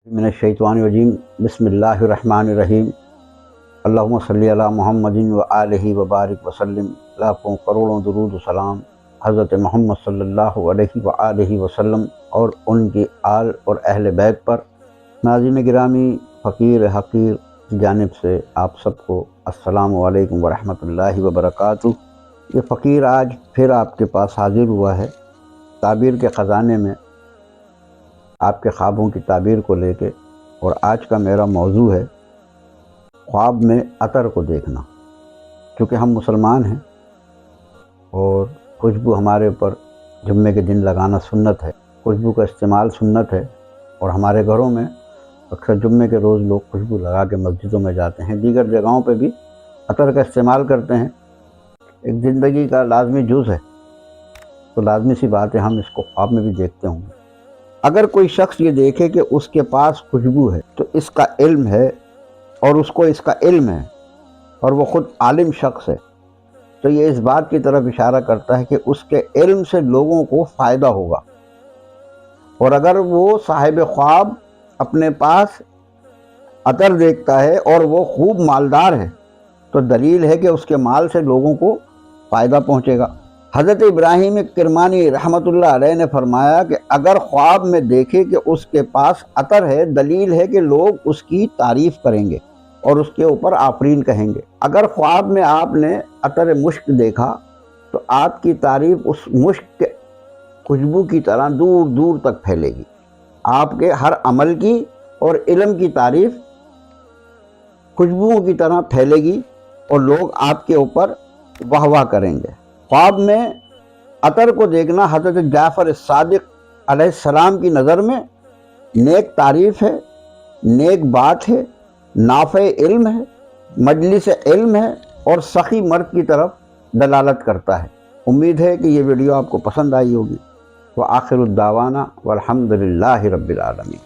मिनश्शैतानिर्रजीम बिस्मिल्लाहिर्रहमानिर्रहीम अल्लाहुम्मा सल्ली अला मुहम्मदिन व आलिहि व बारिक वसल्लम। लाखों करोड़ों दुरूद व सलाम हज़रत मोहम्मद सल्लल्लाहु अलैहि व आलिहि वसल्लम और उनके आल और अहले बैत पर। नाज़रीन गिरामी, फ़कीर हक़ीर की जानिब से आप सबको अस्सलामु अलैकुम व रहमतुल्लाहि व बरकातुहू। ये फ़कीर आज फिर आपके पास हाज़िर हुआ है ताबीर के ख़ज़ाने में, आपके ख्वाबों की ताबीर को लेके। और आज का मेरा मौजू है ख्वाब में अतर को देखना। क्योंकि हम मुसलमान हैं और खुशबू हमारे ऊपर जुम्मे के दिन लगाना सुन्नत है, खुशबू का इस्तेमाल सुन्नत है। और हमारे घरों में अक्सर जुम्मे के रोज़ लोग खुशबू लगा के मस्जिदों में जाते हैं, दीगर जगहों पे भी अतर का इस्तेमाल करते हैं। एक ज़िंदगी का लाजमी जुज़ है, तो लाजमी सी बात है हम इसको ख्वाब में भी देखते होंगे। अगर कोई शख्स ये देखे कि उसके पास खुशबू है तो इसका इल्म है और उसको इसका इल्म है और वो ख़ुद आलिम शख्स है, तो ये इस बात की तरफ इशारा करता है कि उसके इल्म से लोगों को फ़ायदा होगा। और अगर वो साहिब ख्वाब अपने पास अतर देखता है और वो खूब मालदार है, तो दलील है कि उसके माल से लोगों को फ़ायदा पहुँचेगा। हज़रत इब्राहीम किरमानी रहमतुल्लाह अलैह ने फरमाया कि अगर ख्वाब में देखे कि उसके पास अतर है, दलील है कि लोग उसकी तारीफ़ करेंगे और उसके ऊपर आफरीन कहेंगे। अगर ख्वाब में आपने अतर मुश्क देखा तो आपकी तारीफ़ उस मुश्क के खुशबू की तरह दूर दूर तक फैलेगी। आपके हर अमल की और इल्म की तारीफ़ खुशबुओं की तरह फैलेगी और लोग आपके ऊपर वाह वाह करेंगे। ख्वाब में अतर को देखना हज़रत जाफ़र सादिक़ अलैहिस्सलाम की नज़र में नेक तारीफ़ है, नेक बात है, नाफ़े इल्म है, मजलिस इल्म है और सखी मर्द की तरफ दलालत करता है। उम्मीद है कि ये वीडियो आपको पसंद आई होगी। व आखिरुद्दावाना वल्हम्दुलिल्लाहि रब्बिल आलमीन।